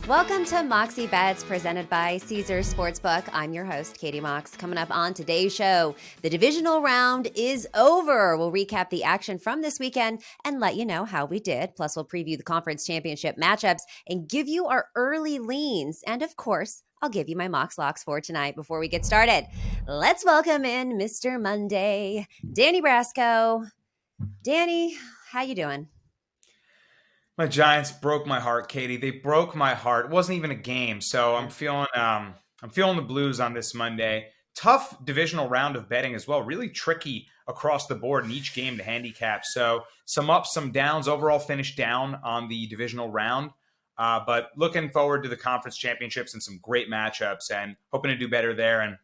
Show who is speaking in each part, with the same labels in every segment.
Speaker 1: Welcome to Moxie Bets, presented by Caesars Sportsbook. I'm your host, Katie Mox. Coming up on today's show, the divisional round is over. We'll recap the action from this weekend and let you know how we did. Plus, we'll preview the conference championship matchups and give you our early leans. And of course, I'll give you my Mox Locks for tonight before we get started. Let's welcome in Mr. Monday, Danny Brasco. Danny, how you doing?
Speaker 2: My Giants broke my heart, Katie. They broke my heart. It wasn't even a game, so I'm feeling the blues on this Monday. Tough divisional round of betting as well. Really tricky across the board in each game to handicap. So some ups, some downs. Overall finish down on the divisional round, but looking forward to the conference championships and some great matchups, and hoping to do better there. And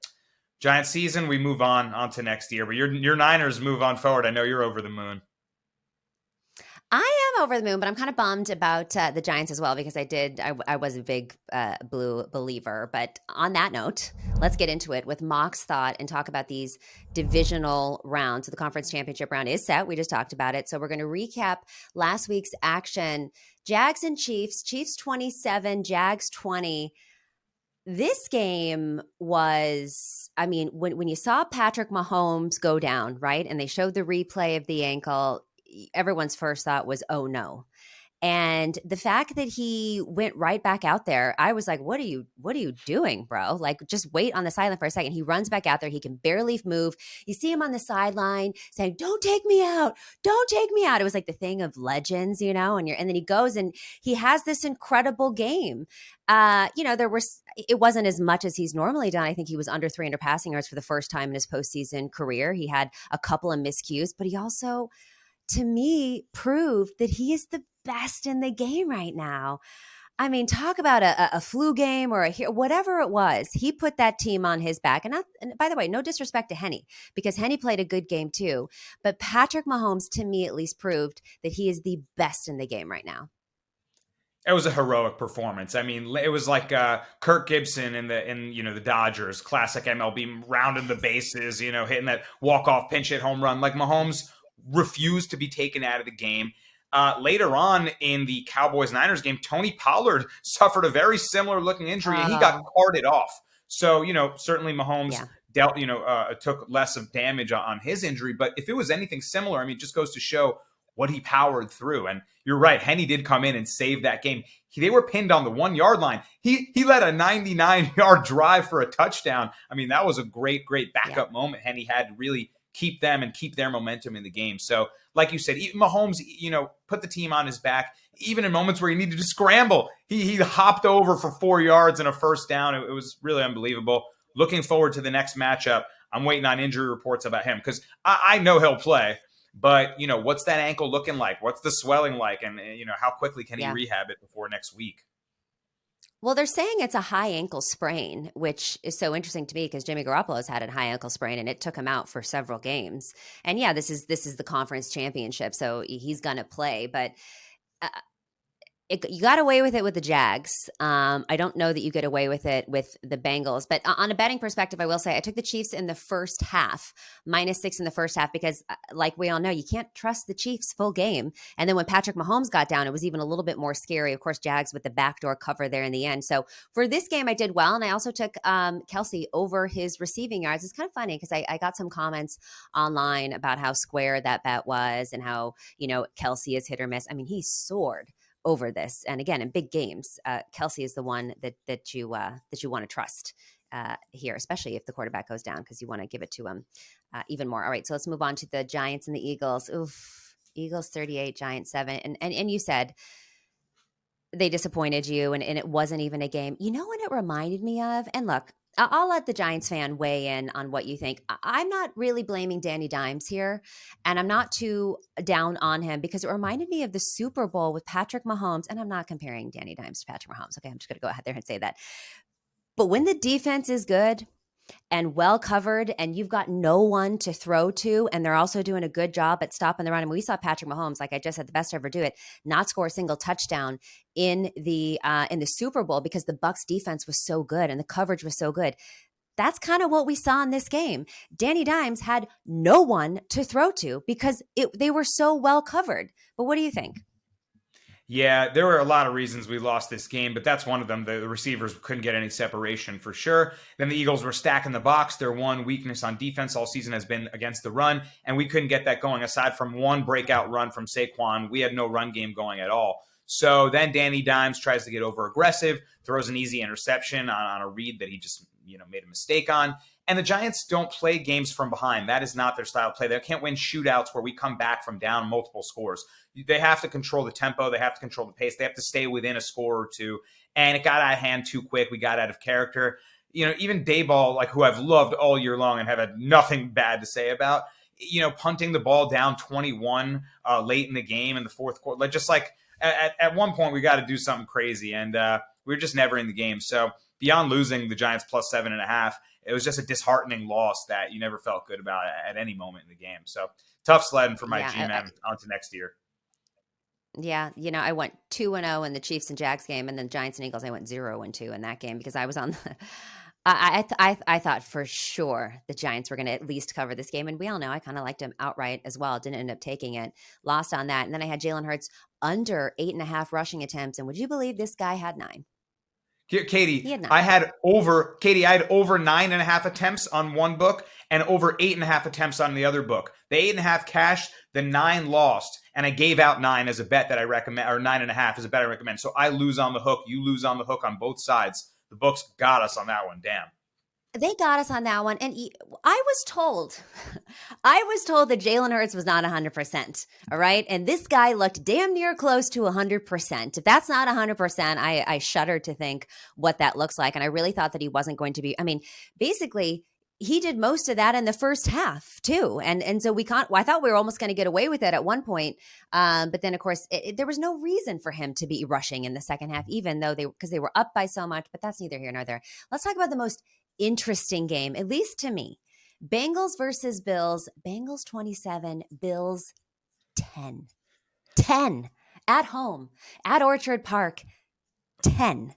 Speaker 2: Giants season, we move on to next year. But your Niners move on forward. I know you're over the moon.
Speaker 1: I am over the moon, but I'm kind of bummed about the Giants as well because I was a big blue believer. But on that note, let's get into it with Mox Thought and talk about these divisional rounds. So the conference championship round is set. We just talked about it. So we're going to recap last week's action. Jags and Chiefs. Chiefs 27, Jags 20. This game was, I mean, when you saw Patrick Mahomes go down, right, and they showed the replay of the ankle, everyone's first thought was, oh no. And the fact that he went right back out there, I was like, what are you doing, bro? Like, just wait on the sideline for a second. He runs back out there. He can barely move. You see him on the sideline saying, don't take me out. Don't take me out. It was like the thing of legends, you know, and then he goes and he has this incredible game. It wasn't as much as he's normally done. I think he was under 300 passing yards for the first time in his postseason career. He had a couple of miscues, but he also, to me, proved that he is the best in the game right now. I mean, talk about a flu game or whatever it was. He put that team on his back. And by the way, no disrespect to Henny, because Henny played a good game too. But Patrick Mahomes, to me at least, proved that he is the best in the game right now.
Speaker 2: It was a heroic performance. I mean, it was like Kirk Gibson in the Dodgers, classic MLB, rounding the bases, hitting that walk-off pinch hit home run. Like, Mahomes refused to be taken out of the game. Later on in the Cowboys-Niners game, Tony Pollard suffered a very similar looking injury and he got carted off. So, certainly Mahomes took less of damage on his injury. But if it was anything similar, I mean, it just goes to show what he powered through. And you're right, Henny did come in and save that game. They were pinned on the 1 yard line. He led a 99-yard drive for a touchdown. I mean, that was a great backup moment Henny had to really keep them and keep their momentum in the game. So, like you said, Mahomes, put the team on his back. Even in moments where he needed to scramble, he hopped over for 4 yards and a first down. It was really unbelievable. Looking forward to the next matchup. I'm waiting on injury reports about him because I know he'll play. But, what's that ankle looking like? What's the swelling like? And, how quickly can he rehab it before next week?
Speaker 1: Well, they're saying it's a high ankle sprain, which is so interesting to me because Jimmy Garoppolo's had a high ankle sprain and it took him out for several games. And yeah, this is the conference championship, so he's going to play. But you got away with it with the Jags. I don't know that you get away with it with the Bengals. But on a betting perspective, I will say I took the Chiefs in the first half, -6 in the first half, because like we all know, you can't trust the Chiefs full game. And then when Patrick Mahomes got down, it was even a little bit more scary. Of course, Jags with the backdoor cover there in the end. So for this game, I did well. And I also took Kelsey over his receiving yards. It's kind of funny because I got some comments online about how square that bet was and how, Kelsey is hit or miss. I mean, he soared over this. And again, in big games, Kelsey is the one that you want to trust here, especially if the quarterback goes down, because you want to give it to him even more. All right, so let's move on to the Giants and the Eagles. Oof, Eagles 38, Giants 7. And you said they disappointed you and it wasn't even a game. You know what it reminded me of? And look, I'll let the Giants fan weigh in on what you think. I'm not really blaming Danny Dimes here, and I'm not too down on him because it reminded me of the Super Bowl with Patrick Mahomes, and I'm not comparing Danny Dimes to Patrick Mahomes. Okay, I'm just going to go ahead there and say that. But when the defense is good and well covered and you've got no one to throw to and they're also doing a good job at stopping the run. And we saw Patrick Mahomes, like I just said, the best to ever do it, not score a single touchdown in the Super Bowl because the Bucs defense was so good and the coverage was so good. That's kind of what we saw in this game. Danny Dimes had no one to throw to because they were so well covered. But what do you think?
Speaker 2: Yeah, there were a lot of reasons we lost this game, but that's one of them. The receivers couldn't get any separation for sure. Then the Eagles were stacking the box. Their one weakness on defense all season has been against the run, and we couldn't get that going. Aside from one breakout run from Saquon, we had no run game going at all. So then Danny Dimes tries to get over aggressive, throws an easy interception on a read that he just made a mistake on. And the Giants don't play games from behind. That is not their style of play. They can't win shootouts where we come back from down multiple scores. They have to control the tempo. They have to control the pace. They have to stay within a score or two. And it got out of hand too quick. We got out of character. Even Dayball, like, who I've loved all year long and have had nothing bad to say about, punting the ball down 21 late in the game in the fourth quarter. At one point, we got to do something crazy. And we were just never in the game. So beyond losing the Giants plus 7.5, it was just a disheartening loss that you never felt good about at any moment in the game. So tough sledding for my G-Man onto next year.
Speaker 1: Yeah, I went 2-0 in the Chiefs and Jags game, and then Giants and Eagles, I went 0-2 in that game because I was on the I thought for sure the Giants were going to at least cover this game, and we all know I kind of liked them outright as well. Didn't end up taking it, lost on that, and then I had Jalen Hurts under 8.5 rushing attempts, and would you believe this guy had 9?
Speaker 2: Katie, I had over 9.5 attempts on one book and over 8.5 attempts on the other book. The 8.5 cashed, the 9 lost, and I gave out 9 as a bet that I recommend, or 9.5 as a bet I recommend. So I lose on the hook. You lose on the hook on both sides. The books got us on that one. Damn.
Speaker 1: They got us on that one. And I was told that Jalen Hurts was not 100%. All right. And this guy looked damn near close to 100%. If that's not 100%, I shudder to think what that looks like. And I really thought that he wasn't going to be. I mean, basically, he did most of that in the first half too. And so I thought we were almost going to get away with it at one point. But then of course there was no reason for him to be rushing in the second half, even though because they were up by so much, but that's neither here nor there. Let's talk about the most interesting game, at least to me. Bengals versus Bills. Bengals 27, Bills 10. 10 at home at Orchard Park. 10.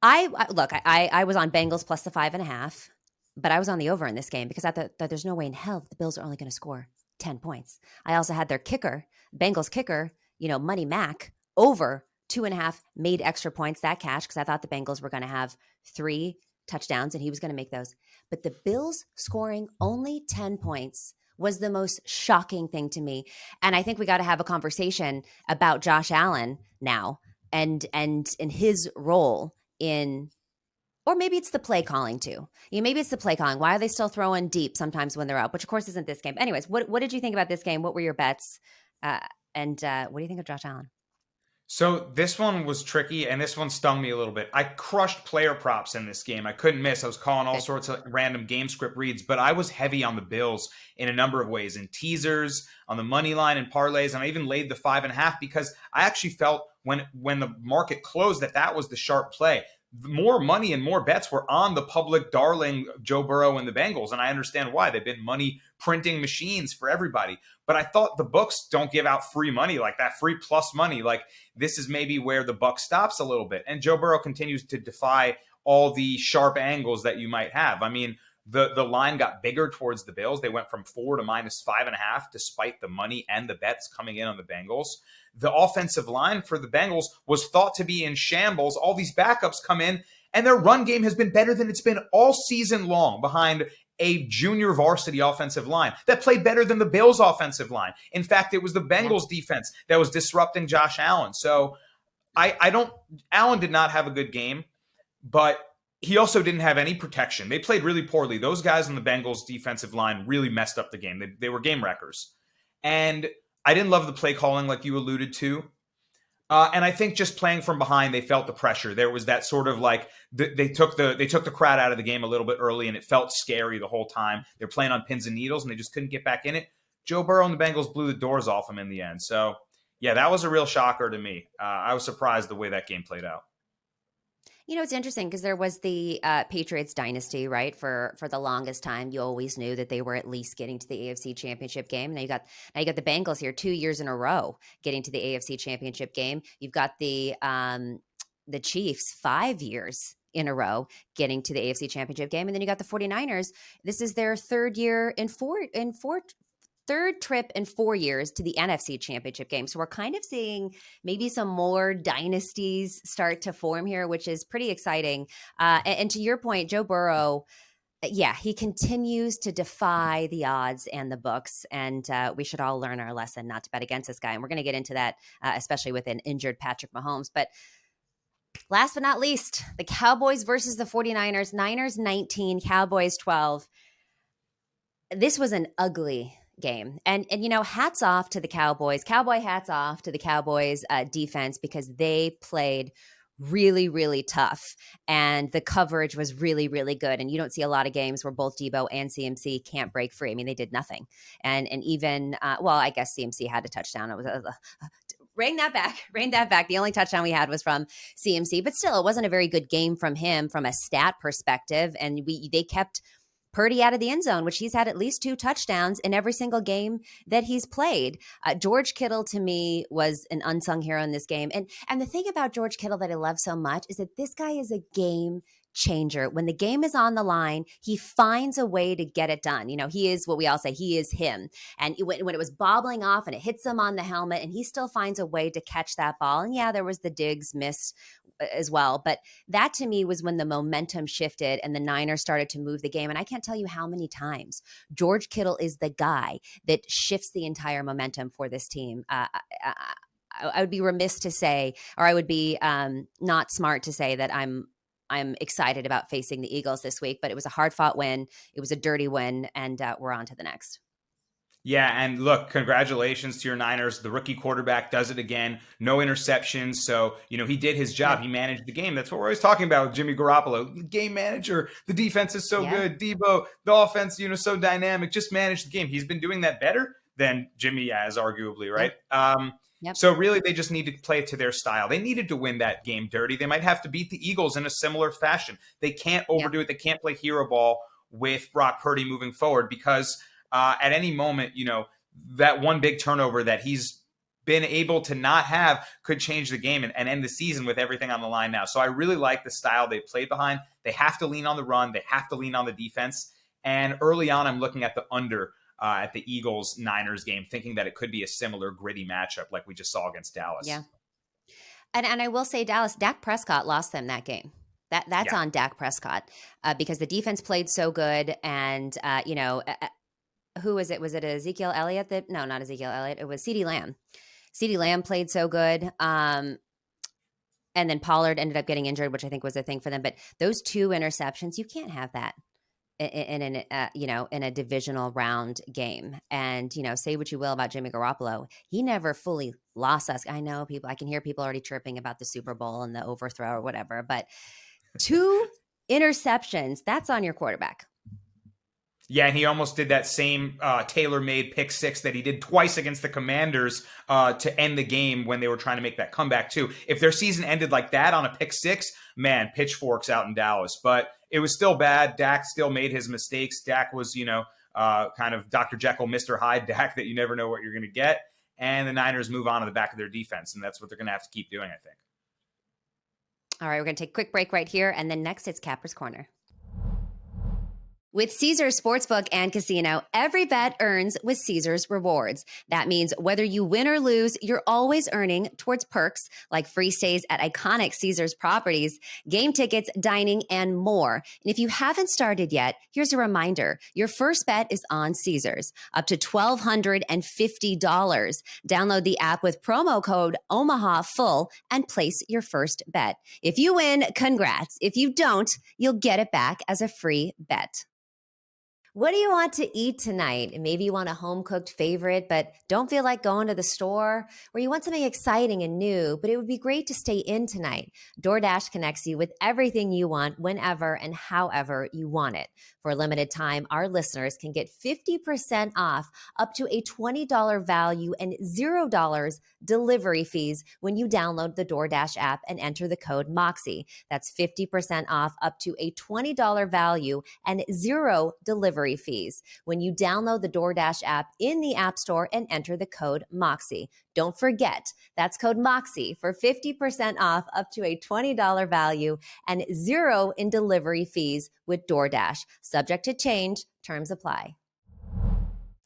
Speaker 1: I was on Bengals plus the 5.5, but I was on the over in this game because I thought that there's no way in hell the Bills are only going to score 10 points. I also had their kicker, Bengals kicker, Money Mac, over 2.5, made extra points, that cash, because I thought the Bengals were going to have 3 touchdowns and he was going to make those. But the Bills scoring only 10 points was the most shocking thing to me. And I think we got to have a conversation about Josh Allen now and in his role in, or maybe it's the play calling too. Maybe it's the play calling. Why are they still throwing deep sometimes when they're up? Which of course isn't this game. Anyways, what did you think about this game? What were your bets? And what do you think of Josh Allen?
Speaker 2: So this one was tricky, and this one stung me a little bit. I crushed player props in this game. I couldn't miss. I was calling all sorts of random game script reads, but I was heavy on the Bills in a number of ways, in teasers, on the money line, and parlays, and I even laid the 5.5 because I actually felt when the market closed that was the sharp play. More money and more bets were on the public darling Joe Burrow and the Bengals, and I understand why. They've been money printing machines for everybody. But I thought the books don't give out free money like that, free plus money. Like, this is maybe where the buck stops a little bit. And Joe Burrow continues to defy all the sharp angles that you might have. I mean, the line got bigger towards the Bills. They went from 4 to minus 5.5, despite the money and the bets coming in on the Bengals. The offensive line for the Bengals was thought to be in shambles. All these backups come in, and their run game has been better than it's been all season long behind a junior varsity offensive line that played better than the Bills' offensive line. In fact, it was the Bengals' defense that was disrupting Josh Allen. So Allen did not have a good game, but he also didn't have any protection. They played really poorly. Those guys on the Bengals' defensive line really messed up the game. They were game wreckers. And I didn't love the play calling like you alluded to. And I think just playing from behind, they felt the pressure. There was that sort of like they took the crowd out of the game a little bit early, and it felt scary the whole time. They're playing on pins and needles, and they just couldn't get back in it. Joe Burrow and the Bengals blew the doors off them in the end. So, yeah, that was a real shocker to me. I was surprised the way that game played out.
Speaker 1: It's interesting because there was the Patriots dynasty, right? For the longest time, you always knew that they were at least getting to the AFC Championship game. Now you got the Bengals here 2 years in a row getting to the AFC Championship game. You've got the Chiefs 5 years in a row getting to the AFC Championship game, and then you got the 49ers. This is their third year in four third trip in 4 years to the NFC Championship game. So we're kind of seeing maybe some more dynasties start to form here, which is pretty exciting. And to your point, Joe Burrow, yeah, he continues to defy the odds and the books, and we should all learn our lesson not to bet against this guy. And we're going to get into that, especially with an injured Patrick Mahomes. But last but not least, the Cowboys versus the 49ers. Niners 19, Cowboys 12. This was an ugly game. And hats off to the Cowboys. Cowboy hats off to the Cowboys defense, because they played really, really tough. And the coverage was really, really good. And you don't see a lot of games where both Debo and CMC can't break free. I mean, they did nothing. And even, I guess CMC had a touchdown. It was Rein that back. The only touchdown we had was from CMC, but still, it wasn't a very good game from him from a stat perspective. And they kept Purdy out of the end zone, which he's had at least 2 touchdowns in every single game that he's played. George Kittle, to me, was an unsung hero in this game. And the thing about George Kittle that I love so much is that this guy is a game changer. When the game is on the line, he finds a way to get it done. He is what we all say, he is him. And when it was bobbling off and it hits him on the helmet, and he still finds a way to catch that ball. And yeah, there was the Diggs miss as well. But that to me was when the momentum shifted and the Niners started to move the game. And I can't tell you how many times George Kittle is the guy that shifts the entire momentum for this team. I would be remiss to say, or I would be not smart to say that I'm excited about facing the Eagles this week, but it was a hard-fought win. It was a dirty win, and we're on to the next.
Speaker 2: Yeah, and look, congratulations to your Niners. The rookie quarterback does it again. No interceptions. So, he did his job. He managed the game. That's what we're always talking about with Jimmy Garoppolo. Game manager. The defense is so good. Debo, the offense, so dynamic. Just manage the game. He's been doing that better than Jimmy has, arguably, right? Yep. So really, they just need to play it to their style. They needed to win that game dirty. They might have to beat the Eagles in a similar fashion. They can't overdo it. They can't play hero ball with Brock Purdy moving forward, because at any moment, that one big turnover that he's been able to not have could change the game and end the season with everything on the line now. So I really like the style they played behind. They have to lean on the run. They have to lean on the defense. And early on, I'm looking at the under at the Eagles-Niners game, thinking that it could be a similar gritty matchup like we just saw against Dallas.
Speaker 1: Yeah. And I will say, Dallas, Dak Prescott lost them that game. That's on Dak Prescott because the defense played so good. And, who was it? Was it Ezekiel Elliott? No, not Ezekiel Elliott. It was CeeDee Lamb. CeeDee Lamb played so good. And then Pollard ended up getting injured, which I think was a thing for them. But those 2 interceptions, you can't have that in a divisional round game. And, say what you will about Jimmy Garoppolo, he never fully lost us. I know I can hear people already chirping about the Super Bowl and the overthrow or whatever, but 2 interceptions, that's on your quarterback.
Speaker 2: Yeah, and he almost did that same tailor-made pick 6 that he did twice against the Commanders to end the game when they were trying to make that comeback too. If their season ended like that on a pick 6, man, pitchforks out in Dallas. But it was still bad. Dak still made his mistakes. Dak was, kind of Dr. Jekyll, Mr. Hyde Dak that you never know what you're going to get. And the Niners move on to the back of their defense, and that's what they're going to have to keep doing, I think.
Speaker 1: All right, we're going to take a quick break right here, and then next it's Capper's Corner. With Caesars Sportsbook and Casino, every bet earns with Caesars Rewards. That means whether you win or lose, you're always earning towards perks like free stays at iconic Caesars properties, game tickets, dining, and more. And if you haven't started yet, here's a reminder. Your first bet is on Caesars, up to $1,250. Download the app with promo code OMAHAFULL and place your first bet. If you win, congrats. If you don't, you'll get it back as a free bet. What do you want to eat tonight? Maybe you want a home-cooked favorite, but don't feel like going to the store, or you want something exciting and new, but it would be great to stay in tonight. DoorDash connects you with everything you want, whenever and however you want it. For a limited time, our listeners can get 50% off up to a $20 value and $0 delivery fees when you download the DoorDash app and enter the code Moxie. That's 50% off up to a $20 value and $0 delivery fees when you download the DoorDash app in the App Store and enter the code Moxie. Don't forget, that's code Moxie for 50% off up to a $20 value and $0 in delivery fees with DoorDash. Subject to change, terms apply.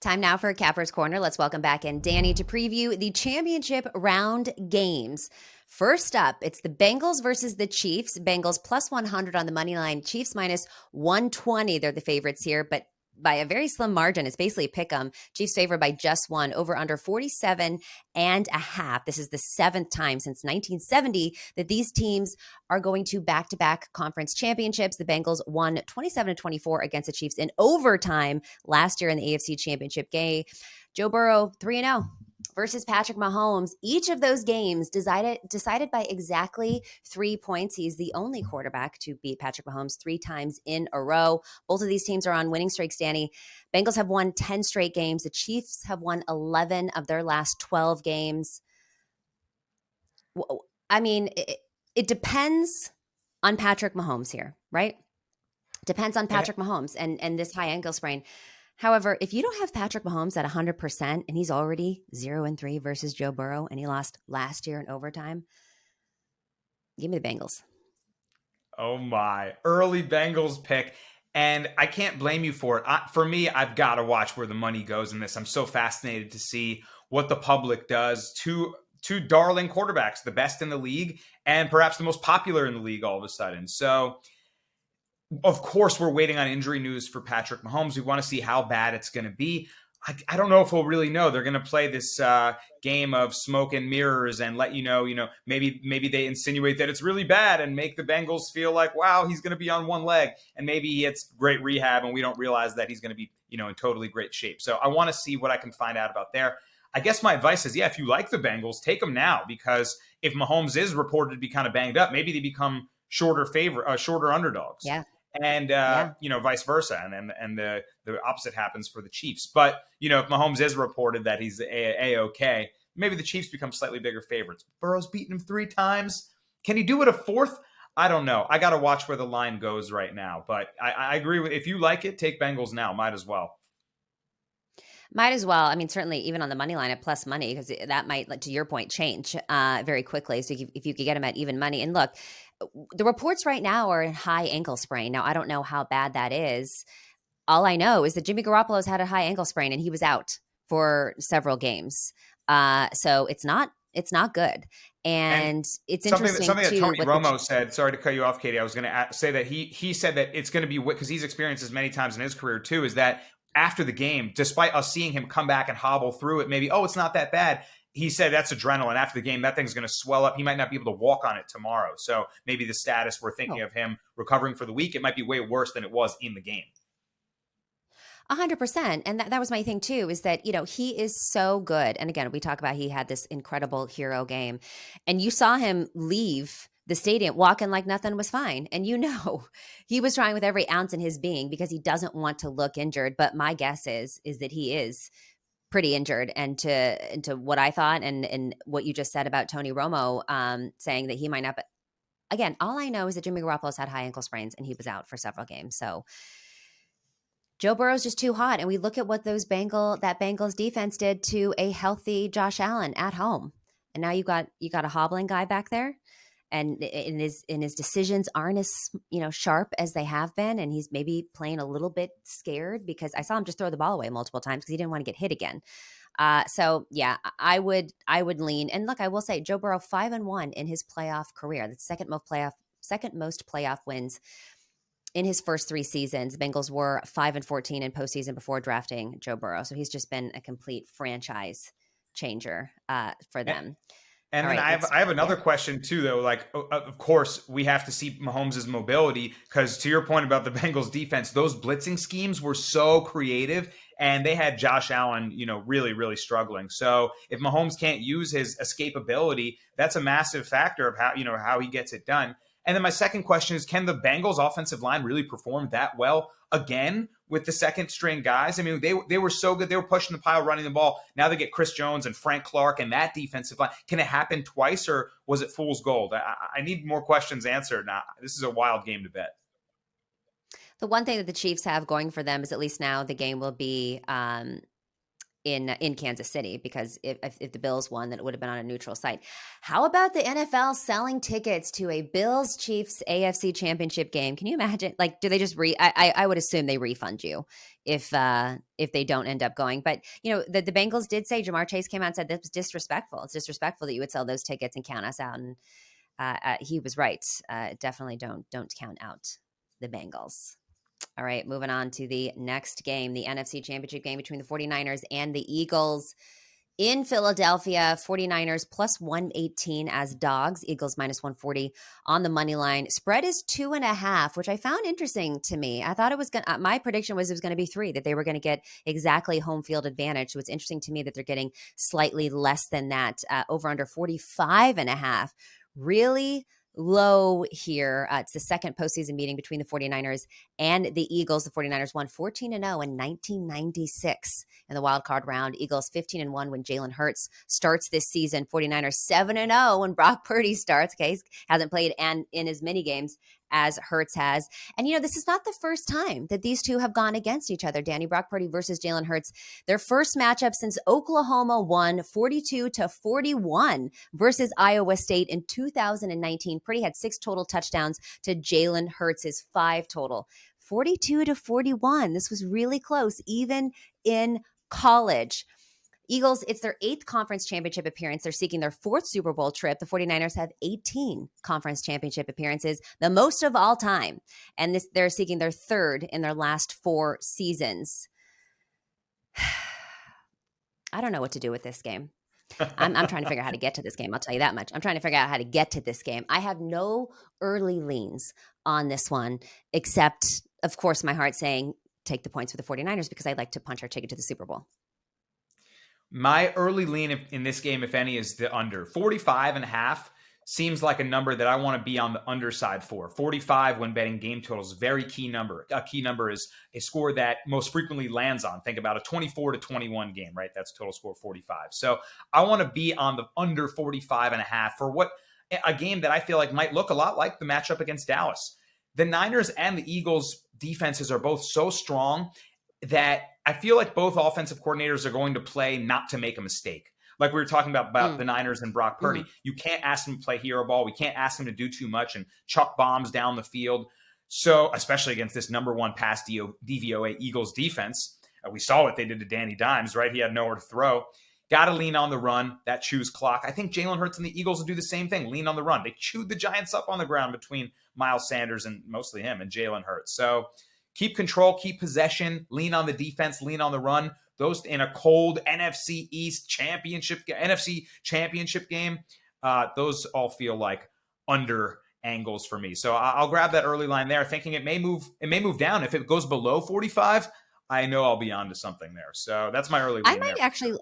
Speaker 1: Time now for Capper's Corner. Let's welcome back in Danny to preview the championship round games. First up, it's the Bengals versus the Chiefs. Bengals plus 100 on the money line. Chiefs minus 120. They're the favorites here, but by a very slim margin. It's basically a pick 'em. Chiefs favored by just one, over under 47.5. This is the seventh time since 1970 that these teams are going to back-to-back conference championships. The Bengals won 27-24 against the Chiefs in overtime last year in the AFC Championship game. Joe Burrow, 3-0 versus Patrick Mahomes. Each of those games decided by exactly 3 points. He's the only quarterback to beat Patrick Mahomes 3 times in a row. Both of these teams are on winning streaks, Danny. Bengals have won 10 straight games. The Chiefs have won 11 of their last 12 games. I mean, it depends on Patrick Mahomes here, right? Depends on Patrick Mahomes and this high ankle sprain. However, if you don't have Patrick Mahomes at 100% and he's already 0-3 versus Joe Burrow and he lost last year in overtime, give me the Bengals.
Speaker 2: Oh my, early Bengals pick. And I can't blame you for it. For me, I've got to watch where the money goes in this. I'm so fascinated to see what the public does to darling quarterbacks, the best in the league and perhaps the most popular in the league all of a sudden. So of course, we're waiting on injury news for Patrick Mahomes. We want to see how bad it's going to be. I don't know if we'll really know. They're going to play this game of smoke and mirrors and let you know, maybe they insinuate that it's really bad and make the Bengals feel like, wow, he's going to be on one leg. And maybe he hits great rehab and we don't realize that he's going to be, in totally great shape. So I want to see what I can find out about there. I guess my advice is, if you like the Bengals, take them now, because if Mahomes is reported to be kind of banged up, maybe they become shorter underdogs.
Speaker 1: Yeah.
Speaker 2: And, vice versa. And the opposite happens for the Chiefs. But, if Mahomes is reported that he's A-OK, maybe the Chiefs become slightly bigger favorites. Burrow's beaten him 3 times. Can he do it a 4th? I don't know. I got to watch where the line goes right now. But I agree with, if you like it, take Bengals now. Might as well.
Speaker 1: Might as well. I mean, certainly even on the money line at plus money, because that might, to your point, change very quickly. So if you could get them at even money. And look, the reports right now are in high ankle sprain. Now, I don't know how bad that is. All I know is that Jimmy Garoppolo's had a high ankle sprain and he was out for several games. So it's not good. And it's interesting.
Speaker 2: Something that Tony Romo said, sorry to cut you off, Katie, I was going to say that he said that it's going to be, because he's experienced this many times in his career too, is that after the game, despite us seeing him come back and hobble through it, maybe, it's not that bad. He said that's adrenaline. After the game, that thing's going to swell up. He might not be able to walk on it tomorrow. So maybe the status we're thinking of him recovering for the week, it might be way worse than it was in the game.
Speaker 1: 100%. And that was my thing too, is that, he is so good. And again, we talk about he had this incredible hero game and you saw him leave the stadium walking like nothing was fine. And he was trying with every ounce in his being because he doesn't want to look injured. But my guess is that he is pretty injured. And to what I thought and what you just said about Tony Romo saying that he might not. But again, all I know is that Jimmy Garoppolo's had high ankle sprains and he was out for several games. So Joe Burrow's just too hot. And we look at what that Bengals defense did to a healthy Josh Allen at home. And now you got a hobbling guy back there. And his decisions aren't as sharp as they have been, and he's maybe playing a little bit scared because I saw him just throw the ball away multiple times because he didn't want to get hit again. So yeah, I would lean. And look, I will say Joe Burrow 5-1 in his playoff career. That's second most playoff wins in his first 3 seasons. Bengals were 5-14 in postseason before drafting Joe Burrow, so he's just been a complete franchise changer for them.
Speaker 2: And then I have another question too, though. Like, of course, we have to see Mahomes' mobility because, to your point about the Bengals defense, those blitzing schemes were so creative, and they had Josh Allen, really, really struggling. So if Mahomes can't use his escapability, that's a massive factor of how he gets it done. And then my second question is, can the Bengals offensive line really perform that well again with the second string guys? I mean, they were so good. They were pushing the pile, running the ball. Now they get Chris Jones and Frank Clark and that defensive line. Can it happen twice, or was it fool's gold? I need more questions answered. Now, this is a wild game to bet.
Speaker 1: The one thing that the Chiefs have going for them is at least now the game will be in Kansas City, because if the Bills won, then it would have been on a neutral site. How about the NFL selling tickets to a Bills-Chiefs AFC Championship game? Can you imagine? Like, do they just I would assume they refund you if they don't end up going. But the Bengals did say, Jamar Chase came out and said this was disrespectful. It's disrespectful that you would sell those tickets and count us out. And he was right. Definitely don't count out the Bengals. All right, moving on to the next game, the NFC Championship game between the 49ers and the Eagles. In Philadelphia, 49ers plus 118 as dogs, Eagles minus 140 on the money line. Spread is 2.5, which I found interesting to me. I thought it was going to, my prediction was it was going to be 3, that they were going to get exactly home field advantage. So it's interesting to me that they're getting slightly less than that, over under 45.5. Really low here. It's the second postseason meeting between the 49ers and the Eagles. The 49ers won 14-0 in 1996 in the wild card round. Eagles 15-1 when Jalen Hurts starts this season. 49ers 7-0 when Brock Purdy starts. Okay, he hasn't played in as many games as Hurts has. And, this is not the first time that these two have gone against each other, Danny. Brock Purdy versus Jalen Hurts. Their first matchup since Oklahoma won 42-41 versus Iowa State in 2019. Purdy had 6 total touchdowns to Jalen Hurts' 5 total. 42-41. This was really close, even in college. Eagles, it's their 8th conference championship appearance. They're seeking their 4th Super Bowl trip. The 49ers have 18 conference championship appearances, the most of all time. And they're seeking their 3rd in their last 4 seasons. I don't know what to do with this game. I'm trying to figure out how to get to this game. I'll tell you that much. I'm trying to figure out how to get to this game. I have no early leans on this one, except, of course, my heart saying take the points for the 49ers because I'd like to punch our ticket to the Super Bowl.
Speaker 2: My early lean in this game, if any, is the under. 45.5 seems like a number that I want to be on the underside for. 45 when betting game totals, very key number. A key number is a score that most frequently lands on. Think about a 24-21 game, right? That's a total score of 45. So I want to be on the under 45.5 for what a game that I feel like might look a lot like the matchup against Dallas. The Niners and the Eagles defenses are both so strong that I feel like both offensive coordinators are going to play not to make a mistake. Like we were talking about the Niners and Brock Purdy. You can't ask them to play hero ball. We can't ask them to do too much and chuck bombs down the field. So, especially against this number 1 pass DVOA Eagles defense. We saw what they did to Danny Dimes, right? He had nowhere to throw. Got to lean on the run, that chews clock. I think Jalen Hurts and the Eagles will do the same thing, lean on the run. They chewed the Giants up on the ground between Miles Sanders and mostly him and Jalen Hurts. So, keep control, keep possession, lean on the defense, lean on the run. Those in a cold NFC championship game, those all feel like under angles for me. So I'll grab that early line there, thinking it may move down. If it goes below 45, I know I'll be on to something there. So that's my early line.
Speaker 1: I might actually,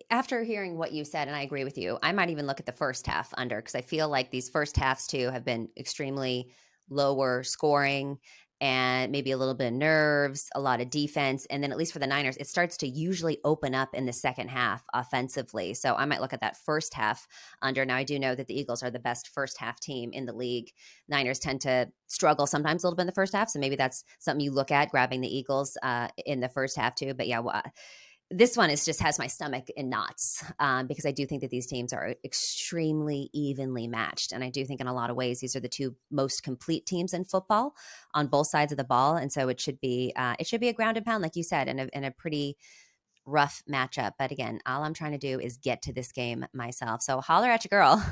Speaker 1: after hearing what you said, and I agree with you, I might even look at the first half under, because I feel like these first halves too have been extremely lower scoring and maybe a little bit of nerves, a lot of defense. And then at least for the Niners, it starts to usually open up in the second half offensively. So I might look at that first half under. Now, I do know that the Eagles are the best first half team in the league. Niners tend to struggle sometimes a little bit in the first half. So maybe that's something you look at, grabbing the Eagles in the first half too. But yeah, this one just has my stomach in knots because I do think that these teams are extremely evenly matched. And I do think in a lot of ways, these are the 2 most complete teams in football on both sides of the ball. And so it should be a ground and pound, like you said, and a pretty rough matchup. But again, all I'm trying to do is get to this game myself. So holler at your girl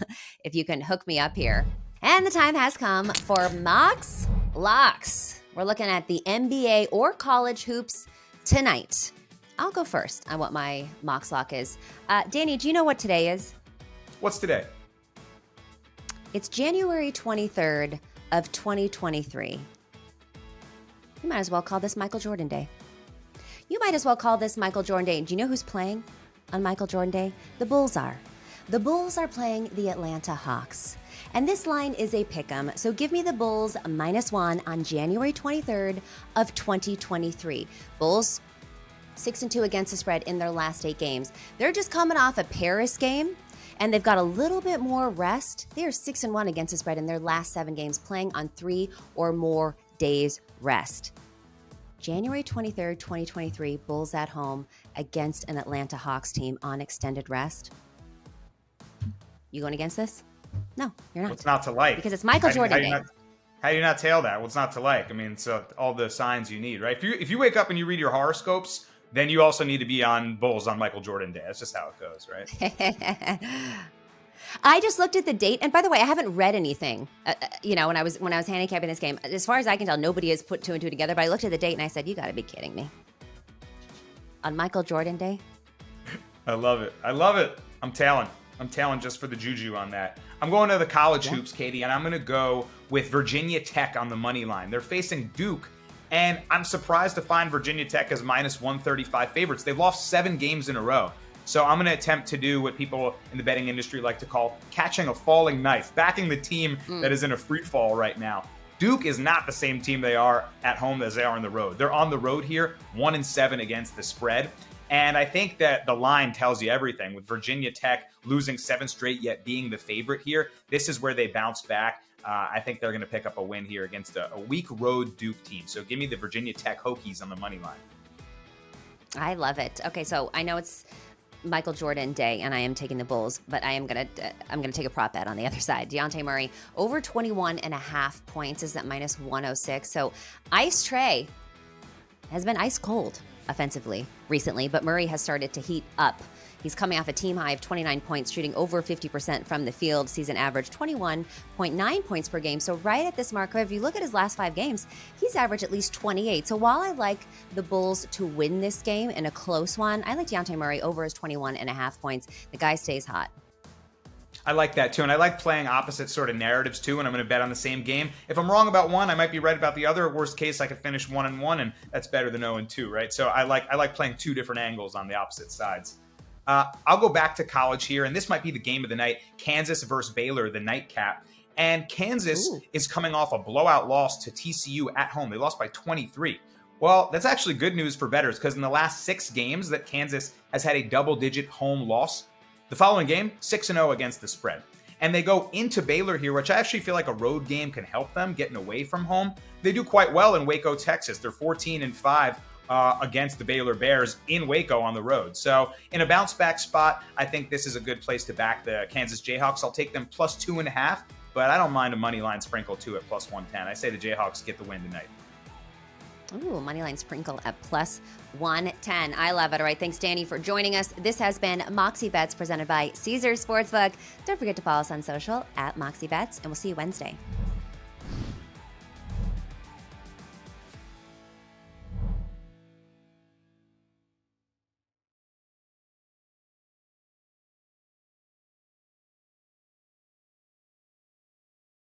Speaker 1: if you can hook me up here. And the time has come for Mox Locks. We're looking at the NBA or college hoops tonight. I'll go first on what my Mox Lock is. Danny, do you know what today is?
Speaker 2: What's today?
Speaker 1: It's January 23rd of 2023. You might as well call this Michael Jordan Day. You might as well call this Michael Jordan Day. Do you know who's playing on Michael Jordan Day? The Bulls are. The Bulls are playing the Atlanta Hawks. And this line is a pick'em, so give me the Bulls -1 on January 23rd of 2023. Bulls 6-2 against the spread in their last 8 games. They're just coming off a Paris game, and they've got a little bit more rest. They are 6-1 against the spread in their last 7 games, playing on 3 or more days rest. January 23rd, 2023, Bulls at home against an Atlanta Hawks team on extended rest. You going against this? No, you're not.
Speaker 2: What's not to like?
Speaker 1: Because it's Michael Jordan Day.
Speaker 2: How do you not tail that? What's not to like? I mean, so all the signs you need, right? If you wake up and you read your horoscopes, then you also need to be on Bulls on Michael Jordan Day. That's just how it goes, right?
Speaker 1: I just looked at the date, and by the way, I haven't read anything. When I was handicapping this game, as far as I can tell, nobody has put two and two together. But I looked at the date and I said, "You got to be kidding me!" On Michael Jordan Day.
Speaker 2: I love it. I'm tailing just for the juju on that. I'm going to the college hoops, Katie, and I'm going to go with Virginia Tech on the money line. They're facing Duke, and I'm surprised to find Virginia Tech as minus 135 favorites. They've lost 7 games in a row. So I'm going to attempt to do what people in the betting industry like to call catching a falling knife, backing the team that is in a free fall right now. Duke is not the same team they are at home as they are on the road. They're on the road here, 1-7 against the spread. And I think that the line tells you everything. With Virginia Tech losing 7 straight, yet being the favorite here, this is where they bounce back. I think they're going to pick up a win here against a weak road Duke team. So give me the Virginia Tech Hokies on the money line.
Speaker 1: I love it. Okay, so I know it's Michael Jordan Day, and I am taking the Bulls, but I'm gonna take a prop bet on the other side. Dejounte Murray over 21.5 points is at minus 106. So Ice Trey has been ice cold offensively recently, but Murray has started to heat up. He's coming off a team high of 29 points, shooting over 50% from the field. Season average 21.9 points per game. So right at this mark, if you look at his last 5 games, he's averaged at least 28. So while I like the Bulls to win this game in a close one, I like Dejounte Murray over his 21.5 points. The guy stays hot.
Speaker 2: I like that too, and I like playing opposite sort of narratives too, and I'm going to bet on the same game. If I'm wrong about one, I might be right about the other. Worst case, I could finish 1-1, and that's better than 0-2, right? So I like playing 2 different angles on the opposite sides. I'll go back to college here, and this might be the game of the night. Kansas versus Baylor, the nightcap. And Kansas is coming off a blowout loss to TCU at home. They lost by 23. Well, that's actually good news for bettors, because in the last 6 games that Kansas has had a double-digit home loss, the following game, 6-0 against the spread. And they go into Baylor here, which I actually feel like a road game can help them getting away from home. They do quite well in Waco, Texas. They're 14-5 against the Baylor Bears in Waco on the road. So in a bounce back spot, I think this is a good place to back the Kansas Jayhawks. I'll take them plus 2.5, but I don't mind a money line sprinkle too at plus 110. I say the Jayhawks get the win tonight.
Speaker 1: Ooh, moneyline sprinkle at plus 110. I love it. All right, thanks, Danny, for joining us. This has been Moxie Bets presented by Caesars Sportsbook. Don't forget to follow us on social at Moxie Bets, and we'll see you Wednesday.